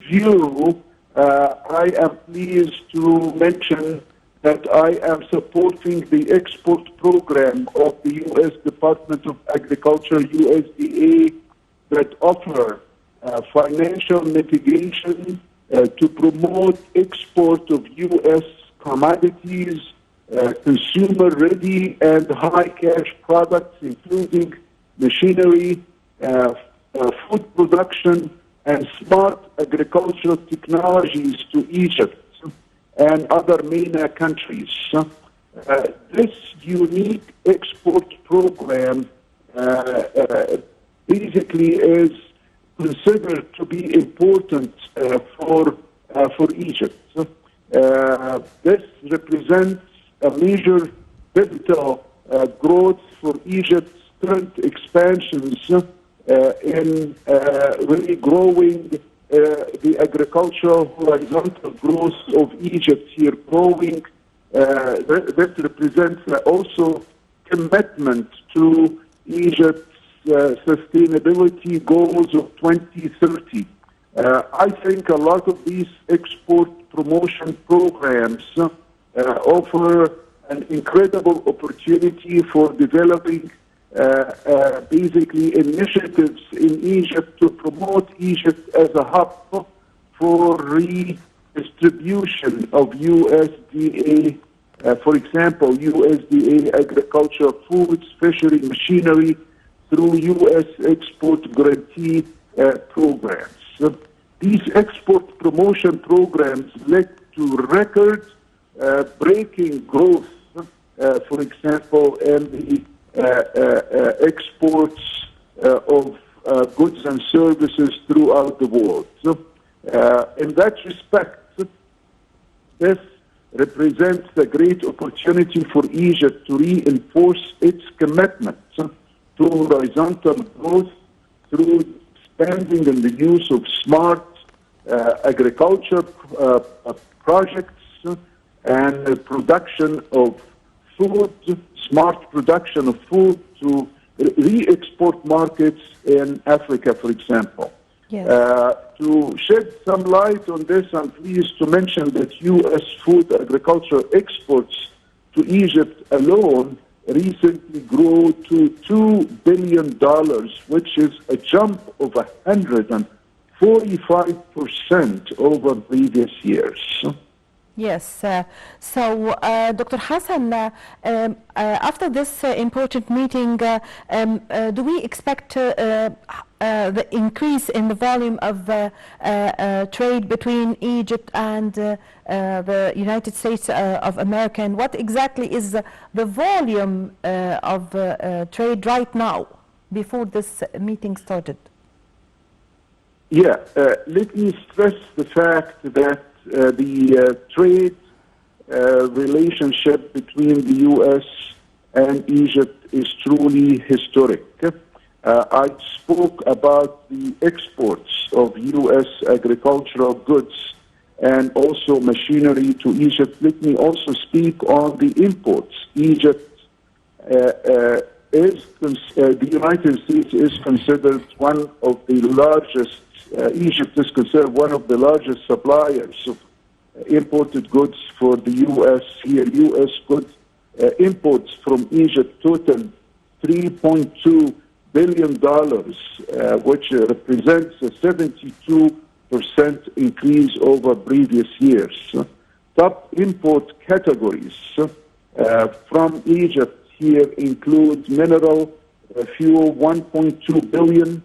view, I am pleased to mention that I am supporting the export program of the U.S. Department of Agriculture, USDA, that offer financial mitigation to promote export of U.S. commodities, consumer-ready and high-cash products, including machinery, food production, and smart agricultural technologies to Egypt and other MENA countries. This unique export program basically is considered to be important for Egypt. This represents a major pivotal growth for Egypt's current expansions in really growing the agricultural horizontal growth of Egypt here, growing. This represents also commitment to Egypt's sustainability goals of 2030. I think a lot of these export promotion programs offer an incredible opportunity for developing basically initiatives in Egypt to promote Egypt as a hub for redistribution of USDA, for example, USDA agriculture, foods, fishery, machinery through U.S. export guarantee programs. These export promotion programs led to record-breaking growth, for example, in the exports of goods and services throughout the world. In that respect, this represents a great opportunity for Egypt to reinforce its commitment to horizontal growth through expanding in the use of smart agriculture projects and production of food, smart production of food to re-export markets in Africa, for example. Yes. To shed some light on this, I'm pleased to mention that U.S. food agriculture exports to Egypt alone recently grew to $2 billion, which is a jump of 145% over previous years. Yes. So, Dr. Hassan, after this important meeting, do we expect the increase in the volume of trade between Egypt and the United States of America? And what exactly is the volume of trade right now, before this meeting started? Yeah, let me stress the fact that the trade relationship between the U.S. and Egypt is truly historic. I spoke about the exports of U.S. agricultural goods and also machinery to Egypt. Let me also speak on the imports. The United States is considered one of the largest, Egypt is considered one of the largest suppliers of imported goods for the U.S. here. U.S. goods imports from Egypt total $3.2 billion, which represents a 72% increase over previous years. Top import categories from Egypt here include mineral fuel, 1.2 billion,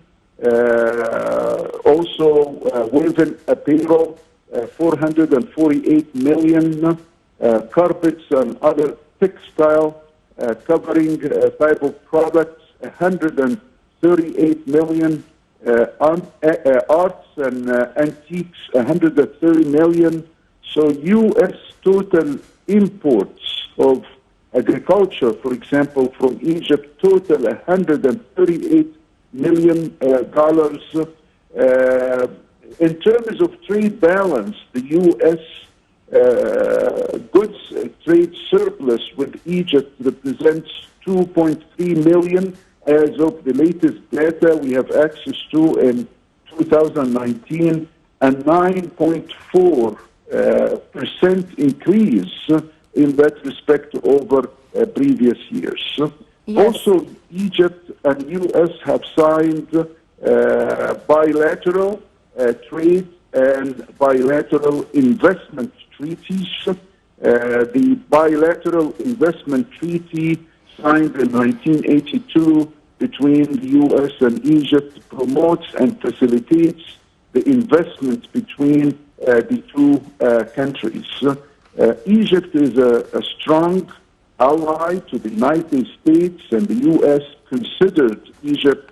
also woven apparel, 448 million, carpets and other textile covering type of products, 138 million, arts and antiques, 130 million. So U.S. total imports of agriculture, for example, from Egypt, total $138 million. In terms of trade balance, the U.S. Goods trade surplus with Egypt represents 2.3 million as of the latest data we have access to in 2019, a 9.4% increase in that respect over previous years. Yes. Also, Egypt and U.S. have signed bilateral trade and bilateral investment treaties. The bilateral investment treaty signed in 1982 between the U.S. and Egypt promotes and facilitates the investment between the two countries. Egypt is a strong ally to the United States, and the U.S. considered Egypt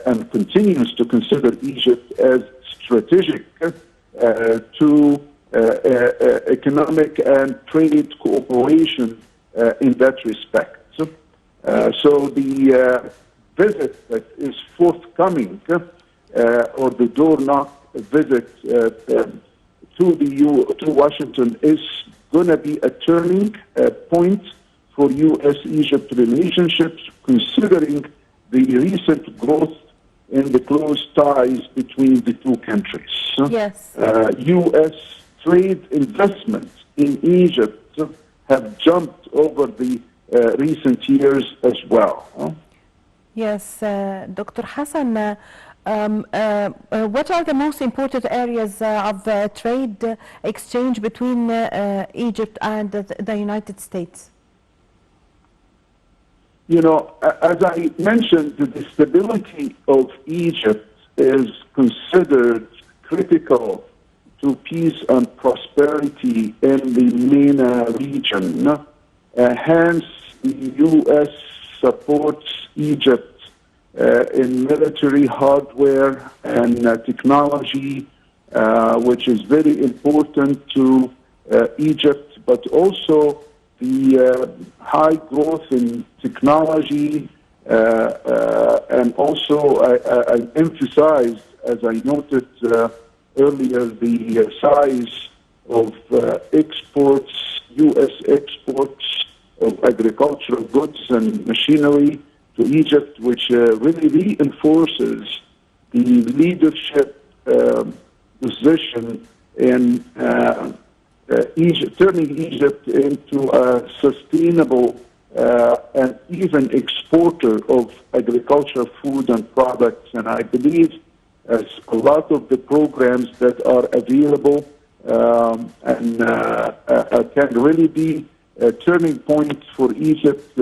and continues to consider Egypt as strategic to economic and trade cooperation in that respect. So the visit that is forthcoming, or the door knock visit to Washington, is going to be a turning point for U.S.-Egypt relationships, considering the recent growth in the close ties between the two countries. Yes. U.S. trade investments in Egypt have jumped over the recent years as well. Yes, Dr. Hassan, what are the most important areas of trade exchange between Egypt and the United States? You know, as I mentioned, the stability of Egypt is considered critical to peace and prosperity in the MENA region. Hence, the U.S. supports Egypt in military hardware and technology, which is very important to Egypt, but also the high growth in technology, and also I emphasized, as I noted earlier, the size of exports, U.S. exports of agricultural goods and machinery to Egypt, which really reinforces the leadership position in Egypt, turning Egypt into a sustainable and even exporter of agricultural food and products. And I believe as a lot of the programs that are available can really be a turning point for Egypt,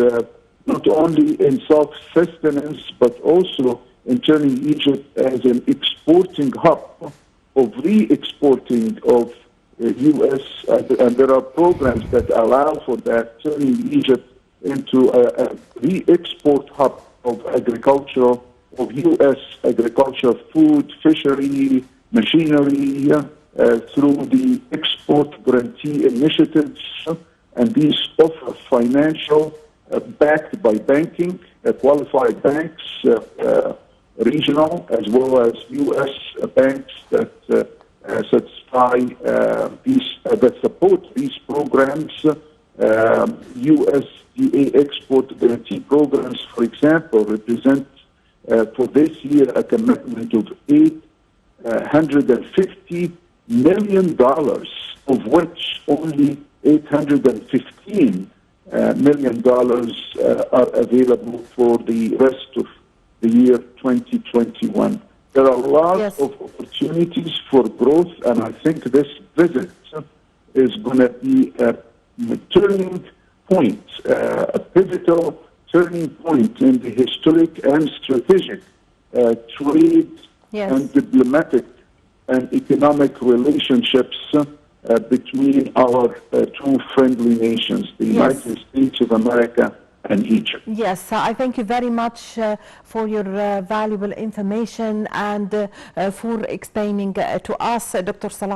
not only in self-sustenance, but also in turning Egypt as an exporting hub of re-exporting of U.S. And there are programs that allow for that, turning Egypt into a re-export hub of agricultural, of U.S. agricultural food, fishery, machinery, through the export guarantee initiatives. And these offer financial, backed by banking, qualified banks, regional, as well as U.S. banks that satisfy that support these programs. USDA export guarantee programs, for example, represent for this year a commitment of $850 million, of which only $815 million are available for the rest of the year 2021. There are lots of opportunities for growth, and I think this visit is going to be a turning point, a pivotal turning point in the historic and strategic trade and diplomatic and economic relationships between our two friendly nations, the United States of America and Egypt. Yes, I thank you very much for your valuable information and for explaining to us, Dr. Salah.